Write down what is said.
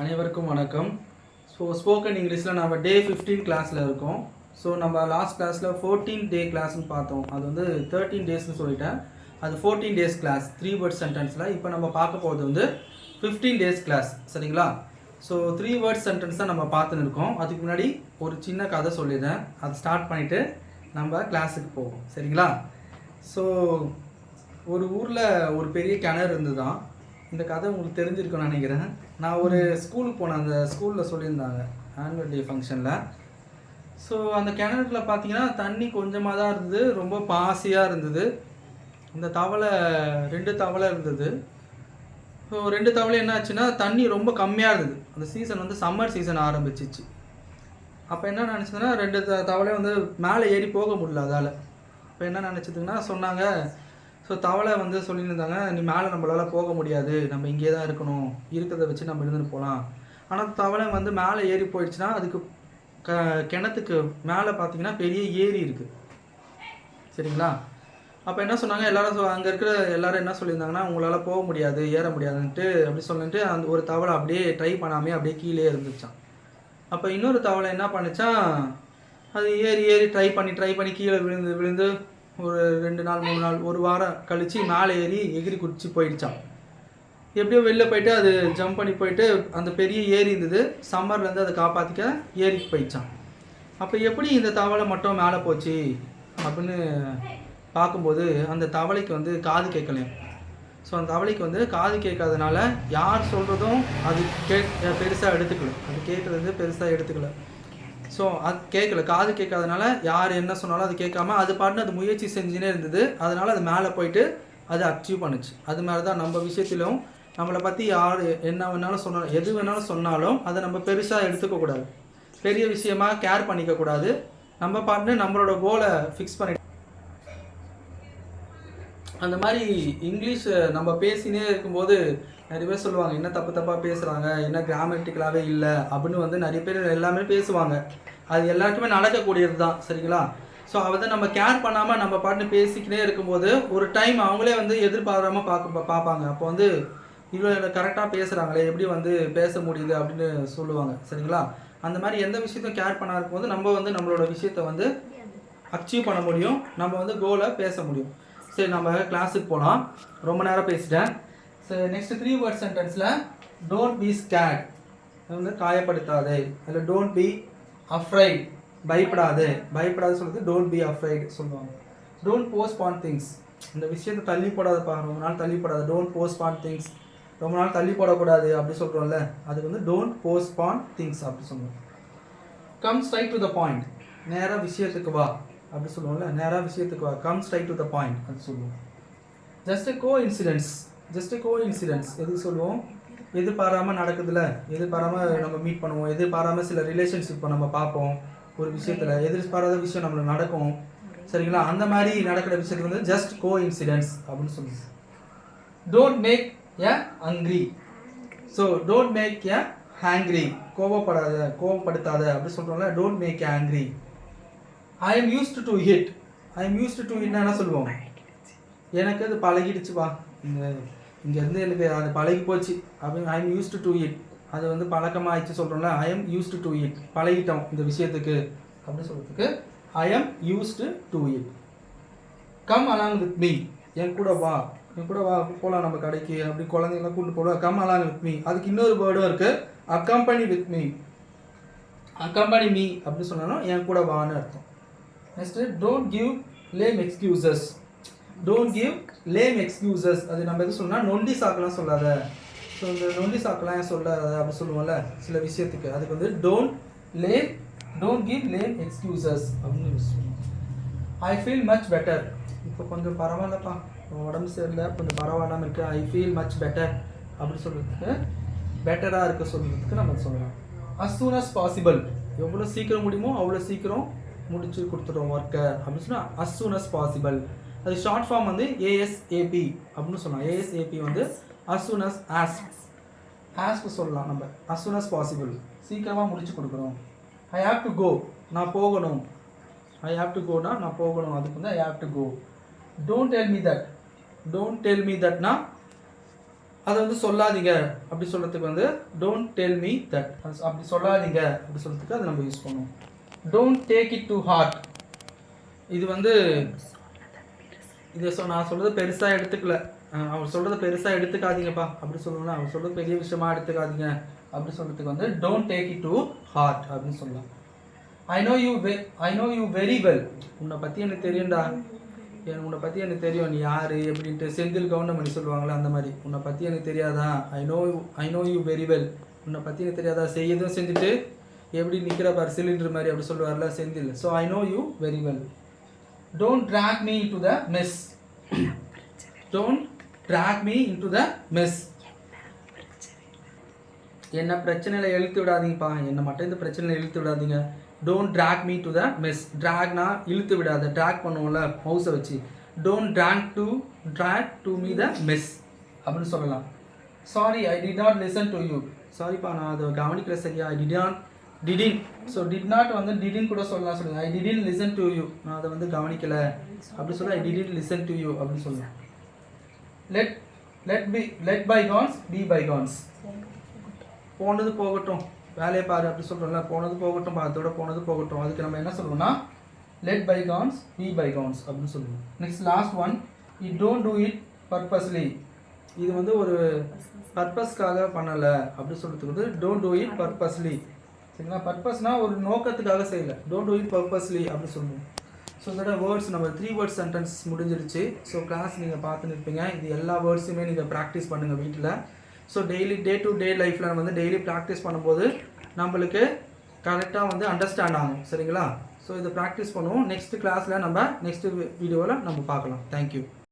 அனைவருக்கும் வணக்கம். ஸ்போக்கன் இங்கிலீஷில் நம்ம டே 15 கிளாஸில் இருக்கோம். ஸோ நம்ம லாஸ்ட் கிளாஸில் 14 டே கிளாஸ்னு பார்த்தோம். அது வந்து 13 டேஸ்னு சொல்லிட்டேன். அது 14 டேஸ் கிளாஸ் 3 வேர்ட் சென்டென்ஸில். இப்போ நம்ம பார்க்க போகிறது வந்து 15 டேஸ் கிளாஸ், சரிங்களா? ஸோ 3 வேர்ட் சென்டென்ஸ் தான் நம்ம பார்த்துன்னு இருக்கோம். அதுக்கு முன்னாடி ஒரு சின்ன கதை சொல்லிடுறேன். அதை ஸ்டார்ட் பண்ணிவிட்டு நம்ம கிளாஸுக்கு போவோம், சரிங்களா? ஸோ ஒரு ஊரில் ஒரு பெரிய கிணறு இருந்து தான். இந்த கதை உங்களுக்கு தெரிஞ்சிருக்குன்னு நினைக்கிறேன். நான் ஒரு ஸ்கூலுக்கு போனேன். அந்த ஸ்கூலில் சொல்லியிருந்தாங்க ஆனுவல் டே ஃபங்க்ஷனில். ஸோ அந்த கிணறுல பார்த்தீங்கன்னா தண்ணி கொஞ்சமாக தான் இருந்தது, ரொம்ப பாசியாக இருந்தது. இந்த தவளை 2 தவளை இருந்தது. ஸோ 2 தவளை என்ன ஆச்சுன்னா தண்ணி ரொம்ப கம்மியாக இருந்தது. அந்த சீசன் வந்து சம்மர் சீசன் ஆரம்பிச்சிச்சு. அப்போ என்ன நினச்சதுன்னா 2 தவளை வந்து மேலே ஏறி போக முடியல அதால். இப்போ என்ன நினச்சதுங்கன்னா சொன்னாங்க, ஸோ தவளை வந்து சொல்லியிருந்தாங்க, நீ மேலே நம்மளால் போக முடியாது, நம்ம இங்கே தான் இருக்கணும், இருக்கிறத வச்சு நம்ம இருந்துட்டு போகலாம். ஆனால் தவளை வந்து மேலே ஏறி போயிடுச்சுன்னா அதுக்கு கிணத்துக்கு மேலே பார்த்தீங்கன்னா பெரிய ஏரி இருக்குது, சரிங்களா? அப்போ என்ன சொன்னாங்க எல்லாரும், அங்கே இருக்கிற எல்லாரும் என்ன சொல்லியிருந்தாங்கன்னா, உங்களால் போக முடியாது, ஏற முடியாதுன்ட்டு அப்படி சொல்லிட்டு அந்த ஒரு தவளை அப்படியே ட்ரை பண்ணாமே அப்படியே கீழே இருந்துச்சான். அப்போ இன்னொரு தவளை என்ன பண்ணிச்சான், அது ஏறி ஏறி ட்ரை பண்ணி கீழே விழுந்து ஒரு 2 நாள் 3 நாள் ஒரு வாரம் கழித்து மேலே ஏறி எகிரி குதிச்சு போயிடுச்சான். எப்படியோ வெளில போயிட்டு அது ஜம்ப் பண்ணி போயிட்டு அந்த பெரிய ஏரி இருந்தது, சம்மர்லேருந்து அதை காப்பாற்றிக்க ஏரிக்கு போயிடுச்சான். அப்போ எப்படி இந்த தவளை மட்டும் மேலே போச்சு அப்படின்னு பார்க்கும்போது அந்த தவளைக்கு வந்து காது கேட்கலையும். ஸோ அந்த தவளைக்கு வந்து காது கேட்காதனால யார் சொல்கிறதும் அது பெருசாக எடுத்துக்கல, அது கேட்குறது பெருசாக எடுத்துக்கல. ஸோ அது கேட்கல, காது கேட்காதனால யார் என்ன சொன்னாலும் அது கேட்காம அது பாட்டுன்னு அது முயற்சி செஞ்சுனே இருந்தது. அதனால் அது மேலே போயிட்டு அது அச்சீவ் பண்ணுச்சு. அது மாதிரி தான் நம்ம விஷயத்திலும் நம்மளை பற்றி யார் என்ன வேணாலும் சொன்னாலும் எது வேணாலும் சொன்னாலும் அதை நம்ம பெருசாக எடுத்துக்கக்கூடாது, பெரிய விஷயமாக கேர் பண்ணிக்கக்கூடாது. நம்ம பாட்டுன்னு நம்மளோட கோலை ஃபிக்ஸ் பண்ணி அந்த மாதிரி இங்கிலீஷ் நம்ம பேசினே இருக்கும்போது நிறைய பேர் சொல்லுவாங்க, என்ன தப்பாக பேசுகிறாங்க, என்ன கிராமட்டிக்கலாகவே இல்லை அப்படின்னு வந்து நிறைய பேர் எல்லாமே பேசுவாங்க. அது எல்லாருக்குமே நடக்கக்கூடியது தான், சரிங்களா? ஸோ அதை நம்ம கேர் பண்ணாமல் நம்ம பாட்டு பேசிக்கிட்டே இருக்கும்போது ஒரு டைம் அவங்களே வந்து எதிர்பாராமல் பார்ப்பாங்க. அப்போ வந்து இவ்வளோ கரெக்டாக பேசுகிறாங்களே, எப்படி வந்து பேச முடியுது அப்படின்னு சொல்லுவாங்க, சரிங்களா? அந்த மாதிரி எந்த விஷயத்தையும் கேர் பண்ணா இருக்கும்போது நம்ம வந்து நம்மளோட விஷயத்தை வந்து அச்சீவ் பண்ண முடியும், நம்ம வந்து கோலை பேச முடியும். சரி, நம்ம கிளாஸுக்கு போகலாம். ரொம்ப நேரம் பேசிட்டேன். ஸோ நெக்ஸ்ட் 3 வேர்ட் சென்டென்ஸில் டோன்ட் பி ஸ்கேட், வந்து காயப்படுத்தாதே. அதில் டோன்ட் பி அஃப்ரைட், பயப்படாது சொல்கிறது டோன்ட் பி அஃப்ரைட் சொல்லுவாங்க. டோன்ட் போஸ்ட்பான் திங்ஸ், இந்த விஷயத்தை தள்ளி போடாதப்பா, ரொம்ப நாள் தள்ளி போடாது. டோன்ட் போஸ்ட்பான் திங்ஸ், ரொம்ப நாள் தள்ளி போடக்கூடாது அப்படி சொல்கிறோம்ல, அதுக்கு வந்து டோன்ட் போஸ்ட்பான் திங்ஸ் அப்படி சொல்லுவோம். Come straight to the point, நேராக விஷயத்துக்கு வா அப்படி சொல்லுவோம்ல, நேராக விஷயத்துக்கு வா, come straight to the point அது சொல்லுவோம். ஜஸ்ட் கோ இன்சிடென்ட்ஸ் எதுக்கு சொல்லுவோம், எதிர்பாராமல் நடக்குதுல, எதிர்பாராமல் நம்ம மீட் பண்ணுவோம், எதிர்பாராமல் சில ரிலேஷன்ஷிப்பை நம்ம பார்ப்போம், ஒரு விஷயத்தில் எதிர்பாராத விஷயம் நம்மளுக்கு நடக்கும், சரிங்களா? அந்த மாதிரி நடக்கிற விஷயத்துக்கு வந்து ஜஸ்ட் கோ இன்சிடென்ட்ஸ் அப்படின்னு சொல்லுவோம். Don't make a hungry, so don't make a angry, கோவப்படுத்தாத அப்படி சொல்கிறோம்ல, don't make a angry. I am used to it என்ன சொல்லுவோம், எனக்கு அது பழகிடுச்சுப்பா, இங்கேருந்து எனக்கு அது பழகி போச்சு அப்படின்னு. I am used to it, அது வந்து பழக்கமாகிடுச்சு சொல்கிறோம்ல, I am used to it, பழகிட்டோம் இந்த விஷயத்துக்கு அப்படின்னு சொல்கிறதுக்கு I am used to it. Come along with me, என் கூட வா போகலாம் நம்ம கடைக்கு அப்படி குழந்தைங்களாம் கூப்பிட்டு போகலாம். கம் அலாங் வித் மீ, அதுக்கு இன்னொரு வேர்டும் இருக்குது, accompany with me. Accompany me அப்படி சொன்னாலும் என் கூட வான்னு அர்த்தம். நெக்ஸ்ட்டு டோன்ட் கிவ் லேம் எக்ஸ்கியூசஸ், அது நம்ம எது சொன்னால் நொண்டி சாக்கெலாம் சொல்லாத. ஸோ இந்த நொண்டி சாக்கெலாம் சொல்லாத அப்படி சொல்லுவோம்ல சில விஷயத்துக்கு, அதுக்கு வந்து டோன்ட் கிவ் லேம் எக்ஸ்கியூசஸ் அப்படின்னு சொல்லுவோம். ஐ ஃபீல் மச் பெட்டர், இப்போ கொஞ்சம் பரவாயில்லப்பா, உடம்பு சரியில்லை, கொஞ்சம் பரவாயில்லாமல் இருக்குது, ஐ ஃபீல் மச் பெட்டர் அப்படி சொல்கிறதுக்கு, பெட்டராக இருக்க சொல்கிறதுக்கு நம்ம சொல்லலாம். அஸ் சூன் அஸ் பாசிபிள், எவ்வளோ சீக்கிரம் முடியுமோ அவ்வளோ சீக்கிரம் முடிச்சு கொடுத்துட்டோம் ஒர்க்கை அப்படின்னு சொன்னால் அஸ் சூன் அஸ் பாசிபிள். அது ஷார்ட் ஃபார்ம் வந்து ஏஎஸ்ஏபி அப்படின்னு சொல்லலாம். ஏஎஸ்ஏபி வந்து அஸ் சூன் அஸ் ஆஸ்க்கு சொல்லலாம் நம்ம. அஸ் சூன் அஸ் பாசிபிள், சீக்கிரமாக முடிச்சு கொடுக்குறோம். ஐ ஹாவ் டு கோ, நான் போகணும். ஐ ஹாவ் டு கோனா நான் போகணும், அதுக்கு வந்து I have to go. Don't tell me தட்னா அதை வந்து சொல்லாதீங்க அப்படி சொல்கிறதுக்கு வந்து டோன்ட் டெல் மீ தட், அப்படி சொல்லாதீங்க அப்படி சொல்கிறதுக்கு அதை நம்ம யூஸ் பண்ணுவோம். Don't take it to heart, இது வந்து இதை நான் சொல்கிறது பெருசாக எடுத்துக்கல, அவர் சொல்கிறத பெருசாக எடுத்துக்காதீங்கப்பா அப்படி சொல்லணும்னா, அவர் சொல்கிறது பெரிய விஷயமா எடுத்துக்காதீங்க அப்படி சொல்கிறதுக்கு வந்து don't take it to heart அப்படின்னு சொல்லலாம். I know you very well, உன்னை பற்றி எனக்கு தெரியும்டா, உன்னை பற்றி எனக்கு தெரியும், நீ யார் எப்படின்ட்டு செந்தில் கவுண்டமணி சொல்லுவாங்களே அந்த மாதிரி, உன்னை பற்றி எனக்கு தெரியாதா, ஐ நோ யூ வெரி வெல், உன்னை பற்றி எனக்கு தெரியாதா, செய்யதும் செஞ்சுட்டு எப்படி நிற்கிற பார் சிலிண்டர் மாதிரி அப்படி சொல்லுவார்ல Senthil. So I know you very well. Don't drag me into the mess, don't drag me into the mess, என்ன பிரச்சனையில் இழுத்து விடாதீங்கப்பா, என்னை மட்டும் இந்த பிரச்சனையில் இழுத்து விடாதீங்க. Don't drag me to the mess, ட்ராக்னா இழுத்து விடாத, ட்ராக் பண்ணுவோம்ல மவுஸை வச்சு, don't drag to me the mess அப்படின்னு சொல்லலாம். Sorry I did not listen to you, சாரிப்பா நான் அதை கவனிக்கல சரியா, I didn't, so did not வந்து டிடின் கூட சொல்லலாம், சொல்லுங்கள் I didn't listen to you, நான் அதை வந்து கவனிக்கலை அப்படி சொல்ல I didn't listen to you அப்படின்னு சொல்லலாம். லெட் பைகான்ஸ் பி பைகான்ஸ், போனது போகட்டும் வேலையை பாரு அப்படி சொல்கிறோம்ல, போனது போகட்டும் அதோட போனது போகட்டும், அதுக்கு நம்ம என்ன சொல்லுவோம்னா லெட் பைகான்ஸ் பி பைகான்ஸ் அப்படின்னு சொல்லுவோம். Next last one, you don't do it purposely, இது வந்து ஒரு பர்பஸ்க்காக பண்ணலை அப்படி சொல்கிறதுக்கு வந்து டோன்ட் டூ இட் பர்பஸ்லி, சரிங்களா, பர்பஸ்னால் ஒரு நோக்கத்துக்காக செய்யலை, டோன்ட் டூ இட் பர்பஸ்லி அப்படி சொல்லுவோம். ஸோ இதோட வேர்ட்ஸ் நம்ம 3 வேர்ட்ஸ் சென்டென்ஸ் முடிஞ்சிருச்சு. ஸோ கிளாஸ் நீங்கள் பார்த்துன்னு இருப்பீங்க, இது எல்லா வேர்ட்ஸுமே நீங்கள் ப்ராக்டிஸ் பண்ணுங்கள் வீட்டில். So daily day to day லைஃப்பில் நம்ம வந்து டெய்லி ப்ராக்டிஸ் பண்ணும்போது நம்மளுக்கு கரெக்டாக வந்து அண்டர்ஸ்டாண்ட் ஆகும், சரிங்களா. ஸோ இதை ப்ராக்டிஸ் பண்ணுவோம். நெக்ஸ்ட் கிளாஸில் நம்ம நெக்ஸ்ட் வீடியோவில் நம்ம பார்க்கலாம். தேங்க்யூ.